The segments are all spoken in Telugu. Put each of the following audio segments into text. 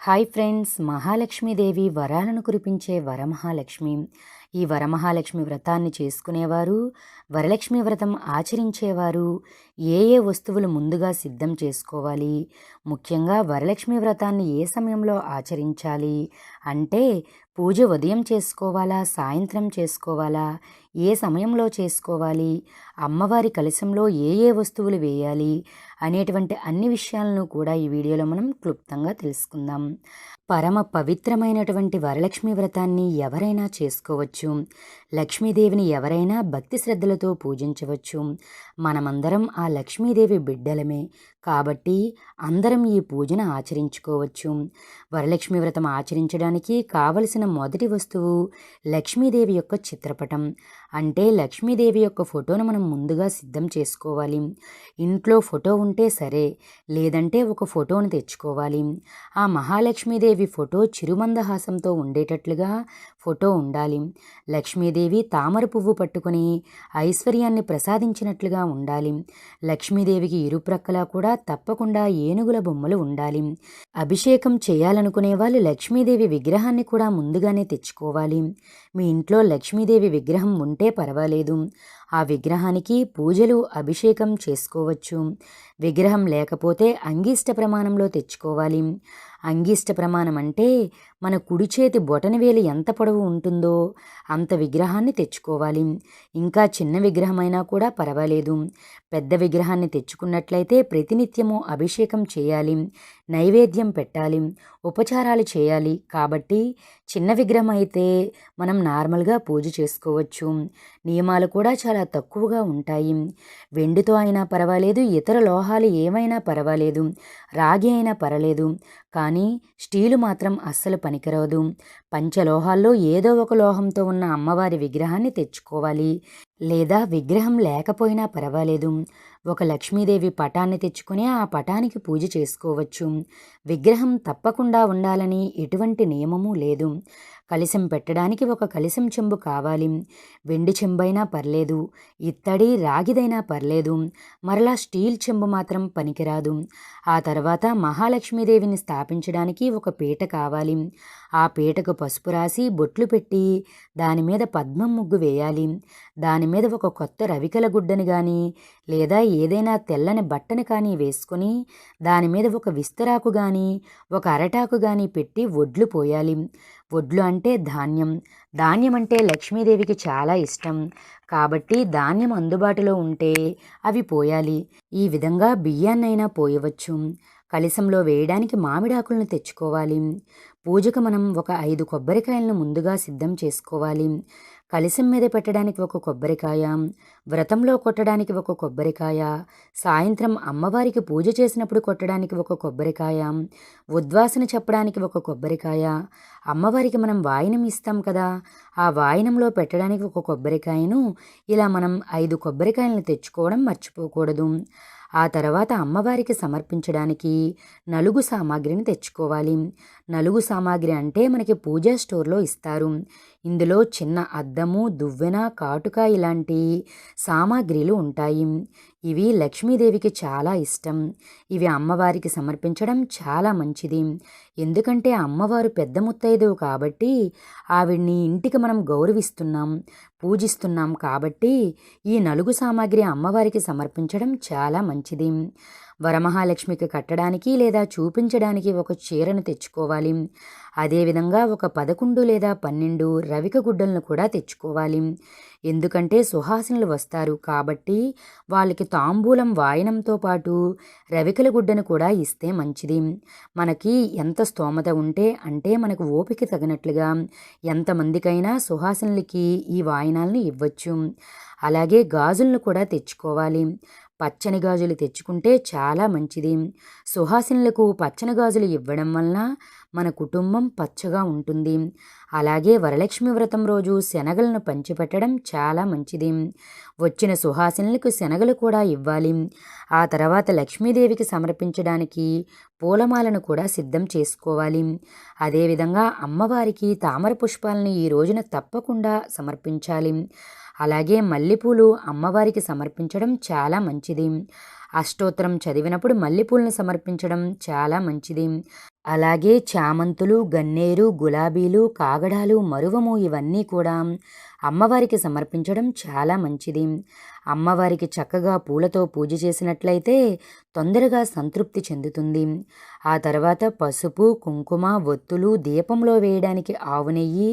హాయ్ ఫ్రెండ్స్, మహాలక్ష్మీదేవి వరాలను కురిపించే వరమహాలక్ష్మి. ఈ వరమహాలక్ష్మి వ్రతాన్ని చేసుకునేవారు, వరలక్ష్మి వ్రతం ఆచరించేవారు ఏ ఏ వస్తువులు ముందుగా సిద్ధం చేసుకోవాలి, ముఖ్యంగా వరలక్ష్మి వ్రతాన్ని ఏ సమయంలో ఆచరించాలి అంటే పూజ ఉదయం చేసుకోవాలా, సాయంత్రం చేసుకోవాలా, ఏ సమయంలో చేసుకోవాలి, అమ్మవారి కలశంలో ఏ ఏ వస్తువులు వేయాలి అనేటువంటి అన్ని విషయాలను కూడా ఈ వీడియోలో మనం క్లుప్తంగా తెలుసుకుందాం. పరమ పవిత్రమైనటువంటి వరలక్ష్మి వ్రతాన్ని ఎవరైనా చేసుకోవచ్చు. లక్ష్మీదేవిని ఎవరైనా భక్తి శ్రద్ధలతో పూజించవచ్చు. మనమందరం ఆ లక్ష్మీదేవి బిడ్డలమే కాబట్టి అందరం ఈ పూజను ఆచరించుకోవచ్చు. వరలక్ష్మి వ్రతం ఆచరించడానికి కావలసిన మొదటి వస్తువు లక్ష్మీదేవి యొక్క చిత్రపటం. అంటే లక్ష్మీదేవి యొక్క ఫోటోను మనం ముందుగా సిద్ధం చేసుకోవాలి. ఇంట్లో ఫోటో ఉంటే సరే, లేదంటే ఒక ఫోటోను తెచ్చుకోవాలి. ఆ మహాలక్ష్మీదేవి ఫోటో చిరుమందహాసంతో ఉండేటట్లుగా ఫోటో ఉండాలి. లక్ష్మీదేవి తామర పువ్వు పట్టుకుని ఐశ్వర్యాన్ని ప్రసాదించినట్లుగా ఉండాలి. లక్ష్మీదేవికి ఇరుప్రక్కలా కూడా తప్పకుండా ఏనుగుల బొమ్మలు ఉండాలి. అభిషేకం చేయాలనుకునే వాళ్ళు లక్ష్మీదేవి విగ్రహాన్ని కూడా ముందుగానే తెచ్చుకోవాలి. మీ ఇంట్లో లక్ష్మీదేవి విగ్రహం ఉంటే పర్వాలేదు, ఆ విగ్రహానికి పూజలు అభిషేకం చేసుకోవచ్చు. విగ్రహం లేకపోతే అంగీష్ట ప్రమాణంలో తెచ్చుకోవాలి. అంగీష్ట ప్రమాణం అంటే మన కుడి చేతి బొటనవేలు ఎంత పొడవు ఉంటుందో అంత విగ్రహాన్ని తెచ్చుకోవాలి. ఇంకా చిన్న విగ్రహమైనా కూడా పర్వాలేదు. పెద్ద విగ్రహాన్ని తెచ్చుకున్నట్లయితే ప్రతినిత్యము అభిషేకం చేయాలి, నైవేద్యం పెట్టాలి, ఉపచారాలు చేయాలి. కాబట్టి చిన్న విగ్రహం అయితే మనం నార్మల్గా పూజ చేసుకోవచ్చు. నియమాలు కూడా చాలా తక్కువగా ఉంటాయి. వెండితో అయినా పర్వాలేదు, ఇతర లోహాలు ఏమైనా పర్వాలేదు, రాగి అయినా పర్వాలేదు, కానీ స్టీలు మాత్రం అస్సలు పనికిరాదు. పంచలోహాల్లో ఏదో ఒక లోహంతో ఉన్న అమ్మవారి విగ్రహాన్ని తెచ్చుకోవాలి. లేదా విగ్రహం లేకపోయినా పర్వాలేదు, ఒక లక్ష్మీదేవి పటాన్ని తెచ్చుకుని ఆ పటానికి పూజ చేసుకోవచ్చు. విగ్రహం తప్పకుండా ఉండాలని ఎటువంటి నియమము లేదు. కలశం పెట్టడానికి ఒక కలశం చెంబు కావాలి. వెండి చెంబైనా పర్లేదు, ఇత్తడి రాగిదైనా పర్లేదు, మరలా స్టీల్ చెంబు మాత్రం పనికిరాదు. ఆ తర్వాత మహాలక్ష్మీదేవిని స్థాపించడానికి ఒక పీట కావాలి. ఆ పీటకు పసుపు రాసి బొట్లు పెట్టి దాని మీద పద్మం ముగ్గు వేయాలి. దాని మీద ఒక కొత్త రవికల గుడ్డని కానీ లేదా ఏదైనా తెల్లని బట్టను కానీ వేసుకొని దాని మీద ఒక విస్తరాకు కానీ ఒక అరటాకు కానీ పెట్టి ఒడ్లు పోయాలి. ఒడ్లు అంటే ధాన్యం. ధాన్యం అంటే లక్ష్మీదేవికి చాలా ఇష్టం కాబట్టి ధాన్యం అందుబాటులో ఉంటే అవి పోయాలి. ఈ విధంగా బియ్యాన్నైనా పోయవచ్చు. కలశంలో వేయడానికి మామిడాకులను తెచ్చుకోవాలి. పూజకు మనం ఒక 5 కొబ్బరికాయలను ముందుగా సిద్ధం చేసుకోవాలి. కలశం మీద పెట్టడానికి ఒక కొబ్బరికాయ, వ్రతంలో కొట్టడానికి ఒక కొబ్బరికాయ, సాయంత్రం అమ్మవారికి పూజ చేసినప్పుడు కొట్టడానికి ఒక కొబ్బరికాయ, ఉద్వాసన చెప్పడానికి ఒక కొబ్బరికాయ, అమ్మవారికి మనం వాయనం ఇస్తాం కదా, ఆ వాయనంలో పెట్టడానికి ఒక కొబ్బరికాయను, ఇలా మనం 5 కొబ్బరికాయలను తెచ్చుకోవడం మర్చిపోకూడదు. ఆ తర్వాత అమ్మవారికి సమర్పించడానికి నలుగు సామాగ్రిని తెచ్చుకోవాలి. నలుగు సామాగ్రి అంటే మనకి పూజా స్టోర్లో ఇస్తారు. ఇందులో చిన్న అద్దము, దువ్వెన, కాటుక ఇలాంటి సామాగ్రిలు ఉంటాయి. ఇవి లక్ష్మీదేవికి చాలా ఇష్టం. ఇవి అమ్మవారికి సమర్పించడం చాలా మంచిది. ఎందుకంటే అమ్మవారు పెద్ద ముత్తైదువు కాబట్టి ఆవిడ్ని ఇంటికి మనం గౌరవిస్తున్నాం, పూజిస్తున్నాం కాబట్టి ఈ నలుగు సామాగ్రి అమ్మవారికి సమర్పించడం చాలా మంచిది. వరమహాలక్ష్మికి కట్టడానికి లేదా చూపించడానికి ఒక చీరను తెచ్చుకోవాలి. అదేవిధంగా ఒక 11 లేదా 12 రవిక గుడ్డలను కూడా తెచ్చుకోవాలి. ఎందుకంటే సుహాసినులు వస్తారు కాబట్టి వాళ్ళకి తాంబూలం వాయనంతో పాటు రవికల గుడ్డను కూడా ఇస్తే మంచిది. మనకి ఎంత స్తోమత ఉంటే అంటే మనకు ఓపిక తగినట్లుగా ఎంతమందికైనా సుహాసినులకి ఈ వాయనాలను ఇవ్వచ్చు. అలాగే గాజులను కూడా తెచ్చుకోవాలి. పచ్చని గాజులు తెచ్చుకుంటే చాలా మంచిది. సుహాసినులకు పచ్చని గాజులు ఇవ్వడం వలన మన కుటుంబం పచ్చగా ఉంటుంది. అలాగే వరలక్ష్మి వ్రతం రోజు శనగలను పంచిపెట్టడం చాలా మంచిది. వచ్చిన సుహాసినులకు శనగలు కూడా ఇవ్వాలి. ఆ తర్వాత లక్ష్మీదేవికి సమర్పించడానికి పూలమాలను కూడా సిద్ధం చేసుకోవాలి. అదేవిధంగా అమ్మవారికి తామర పుష్పాలను ఈ రోజున తప్పకుండా సమర్పించాలి. అలాగే మల్లెపూలు అమ్మవారికి సమర్పించడం చాలా మంచిది. అష్టోత్తరం చదివినప్పుడు మల్లెపూలను సమర్పించడం చాలా మంచిది. అలాగే చామంతులు, గన్నేరు, గులాబీలు, కాగడాలు, మరువము ఇవన్నీ కూడా అమ్మవారికి సమర్పించడం చాలా మంచిది. అమ్మవారికి చక్కగా పూలతో పూజ చేసినట్లయితే తొందరగా సంతృప్తి చెందుతుంది. ఆ తర్వాత పసుపు, కుంకుమ, ఒత్తులు, దీపంలో వేయడానికి ఆవు నెయ్యి,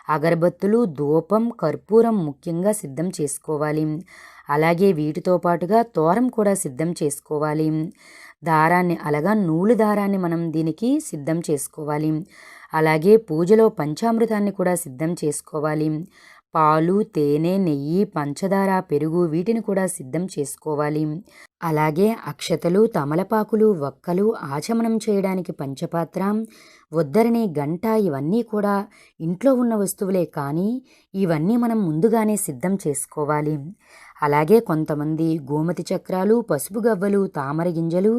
అగరబత్తులు, ధూపం, కర్పూరం ముఖ్యంగా సిద్ధం చేసుకోవాలి. అలాగే వీటితో పాటుగా తోరం కూడా సిద్ధం చేసుకోవాలి. దారాన్ని అలాగా నూలు దారాన్ని మనం దీనికి సిద్ధం చేసుకోవాలి. అలాగే పూజలో పంచామృతాన్ని కూడా సిద్ధం చేసుకోవాలి. పాలు, తేనె, నెయ్యి, పంచదార, పెరుగు వీటిని కూడా సిద్ధం చేసుకోవాలి. అలాగే అక్షతలు, తమలపాకులు, వక్కలు, ఆచమనం చేయడానికి పంచపాత్ర, ఉద్దరిని, గంట ఇవన్నీ కూడా ఇంట్లో ఉన్న వస్తువులే, కానీ ఇవన్నీ మనం ముందుగానే సిద్ధం చేసుకోవాలి. అలాగే కొంతమంది గోమతి చక్రాలు, పసుపు గవ్వలు, తామర గింజలు,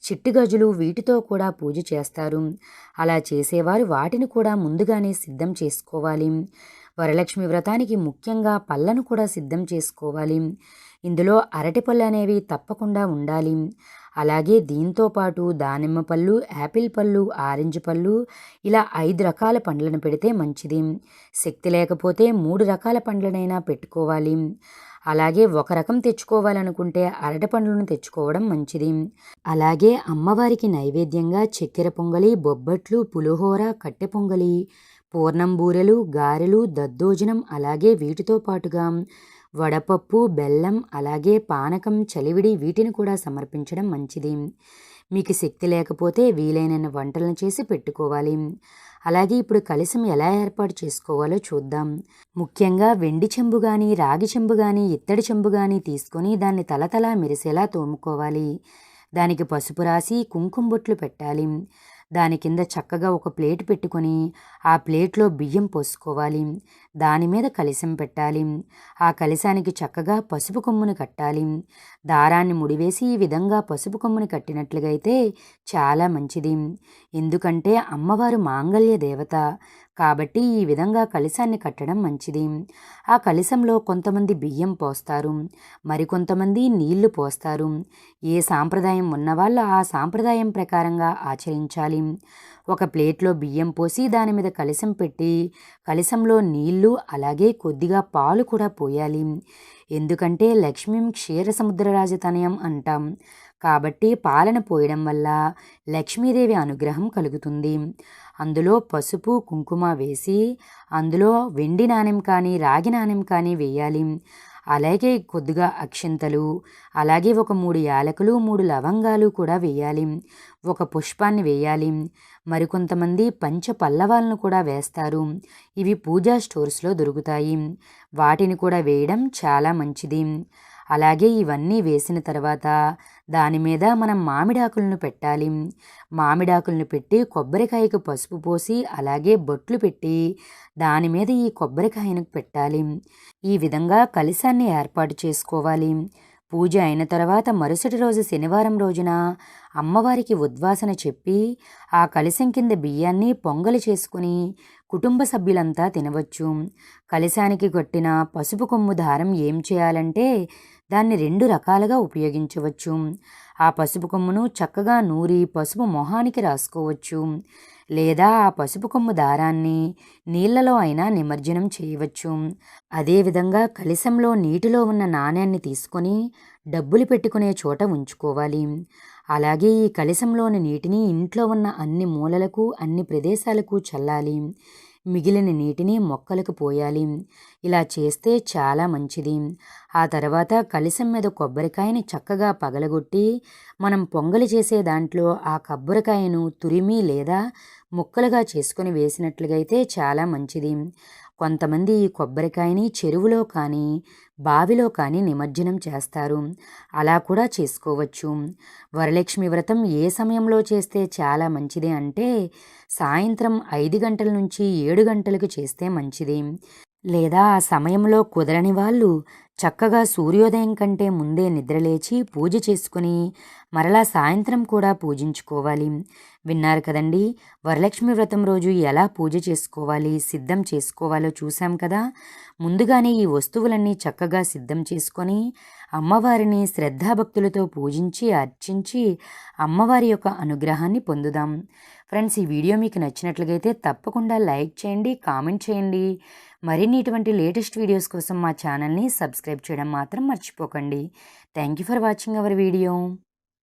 చిట్టుగజులు వీటితో కూడా పూజ చేస్తారు. అలా చేసేవారు వాటిని కూడా ముందుగానే సిద్ధం చేసుకోవాలి. వరలక్ష్మి వ్రతానికి ముఖ్యంగా పళ్ళను కూడా సిద్ధం చేసుకోవాలి. ఇందులో అరటిపళ్ళు అనేవి తప్పకుండా ఉండాలి. అలాగే దీంతో పాటు దానిమ్మ పళ్ళు, యాపిల్ పళ్ళు, ఆరెంజ్ పళ్ళు ఇలా 5 రకాల పండ్లను పెడితే మంచిది. శక్తి లేకపోతే 3 రకాల పండ్లనైనా పెట్టుకోవాలి. అలాగే ఒక రకం తెచ్చుకోవాలనుకుంటే అరటి పండ్లను తెచ్చుకోవడం మంచిది. అలాగే అమ్మవారికి నైవేద్యంగా చక్కెర పొంగలి, బొబ్బట్లు, పులిహోర, కట్టె పొంగలి, పూర్ణం బూరెలు, గారెలు, దద్దోజనం, అలాగే వీటితో పాటుగా వడపప్పు, బెల్లం, అలాగే పానకం, చలివిడి వీటిని కూడా సమర్పించడం మంచిది. మీకు శక్తి లేకపోతే వీలైన వంటలను చేసి పెట్టుకోవాలి. అలాగే ఇప్పుడు కలశం ఎలా ఏర్పాటు చేసుకోవాలో చూద్దాం. ముఖ్యంగా వెండి చెంబు కానీ, రాగి చెంబు కానీ, ఇత్తడి చెంబు కానీ తీసుకొని దాన్ని తలతలా మెరిసేలా తోముకోవాలి. దానికి పసుపు రాసి కుంకుమ బొట్లు పెట్టాలి. దాని కింద చక్కగా ఒక ప్లేట్ పెట్టుకొని ఆ ప్లేట్లో బియ్యం పోసుకోవాలి. దాని మీద కలశం పెట్టాలి. ఆ కలశానికి చక్కగా పసుపు కొమ్ముని కట్టాలి. దారాన్ని ముడివేసి ఈ విధంగా పసుపు కొమ్ముని కట్టినట్లుగా అయితే చాలా మంచిది. ఎందుకంటే అమ్మవారు మాంగళ్య దేవత కాబట్టి ఈ విధంగా కలశాన్ని కట్టడం మంచిది. ఆ కలశంలో కొంతమంది బియ్యం పోస్తారు, మరికొంతమంది నీళ్లు పోస్తారు. ఏ సాంప్రదాయం ఉన్నవాళ్ళు ఆ సాంప్రదాయం ప్రకారంగా ఆచరించాలి. ఒక ప్లేట్లో బియ్యం పోసి దాని మీద కలశం పెట్టి కలశంలో నీళ్లు అలాగే కొద్దిగా పాలు కూడా పోయాలి. ఎందుకంటే లక్ష్మీం క్షీర సముద్ర రాజతనయం అంటాం కాబట్టి పాలను పోయడం వల్ల లక్ష్మీదేవి అనుగ్రహం కలుగుతుంది. అందులో పసుపు, కుంకుమ వేసి అందులో వెండి నాణెం కానీ, రాగి నాణెం కానీ వేయాలి. అలాగే కొద్దిగా అక్షింతలు, అలాగే ఒక 3 యాలకులు, 3 లవంగాలు కూడా వేయాలి. ఒక పుష్పాన్ని వేయాలి. మరికొంతమంది పంచ పల్లవాలను కూడా వేస్తారు. ఇవి పూజా స్టోర్స్లో దొరుకుతాయి. వాటిని కూడా వేయడం చాలా మంచిది. అలాగే ఇవన్నీ వేసిన తర్వాత దాని మీద మనం మామిడాకులను పెట్టాలి. మామిడాకులను పెట్టి కొబ్బరికాయకు పసుపు పోసి అలాగే బొట్లు పెట్టి దాని మీద ఈ కొబ్బరికాయను పెట్టాలి. ఈ విధంగా కలశాన్ని ఏర్పాటు చేసుకోవాలి. పూజ అయిన తర్వాత మరుసటి రోజు శనివారం రోజున అమ్మవారికి ఉద్వాసన చెప్పి ఆ కలశం కింద బియ్యాన్ని పొంగలి చేసుకుని కుటుంబ సభ్యులంతా తినవచ్చు. కలశానికి కట్టిన పసుపు కొమ్ము దారం ఏం చేయాలంటే దాన్ని 2 రకాలుగా ఉపయోగించవచ్చు. ఆ పసుపు కొమ్మును చక్కగా నూరి పసుపు మొహానికి రాసుకోవచ్చు. లేదా ఆ పసుపు కొమ్ము దారాన్ని నీళ్లలో అయినా నిమజ్జనం చేయవచ్చు. అదేవిధంగా కలశంలో నీటిలో ఉన్న నాణ్యాన్ని తీసుకొని డబ్బులు పెట్టుకునే చోట ఉంచుకోవాలి. అలాగే ఈ కలశంలోని నీటిని ఇంట్లో ఉన్న అన్ని మూలలకు, అన్ని ప్రదేశాలకు చల్లాలి. మిగిలిన నీటిని మొక్కలకు పోయాలి. ఇలా చేస్తే చాలా మంచిది. ఆ తర్వాత కలశం మీద కొబ్బరికాయని చక్కగా పగలగొట్టి మనం పొంగలి చేసే దాంట్లో ఆ కొబ్బరికాయను తురిమి లేదా ముక్కలుగా చేసుకొని వేసినట్లుగా అయితే చాలా మంచిది. కొంతమంది ఈ కొబ్బరికాయని చెరువులో కానీ బావిలో కానీ నిమజ్జనం చేస్తారు. అలా కూడా చేసుకోవచ్చు. వరలక్ష్మి వ్రతం ఏ సమయంలో చేస్తే చాలా మంచిది అంటే సాయంత్రం 5 గంటల నుంచి 7 గంటలకు చేస్తే మంచిది. లేదా ఆ సమయంలో కుదరని వాళ్ళు చక్కగా సూర్యోదయం కంటే ముందే నిద్రలేచి పూజ చేసుకుని మరలా సాయంత్రం కూడా పూజించుకోవాలి. విన్నారు కదండి, వరలక్ష్మి వ్రతం రోజు ఎలా పూజ చేసుకోవాలి, సిద్ధం చేసుకోవాలో చూసాం కదా. ముందుగానే ఈ వస్తువులన్నీ చక్కగా సిద్ధం చేసుకొని అమ్మవారిని శ్రద్ధాభక్తులతో పూజించి అర్చించి అమ్మవారి యొక్క అనుగ్రహాన్ని పొందుదాం. ఫ్రెండ్స్, ఈ వీడియో మీకు నచ్చినట్లయితే తప్పకుండా లైక్ చేయండి, కామెంట్ చేయండి. మరిన్ని ఇటువంటి లేటెస్ట్ వీడియోస్ కోసం మా ఛానల్ని సబ్స్క్రైబ్ చేయడం మాత్రం మర్చిపోకండి. Thank you for watching our video.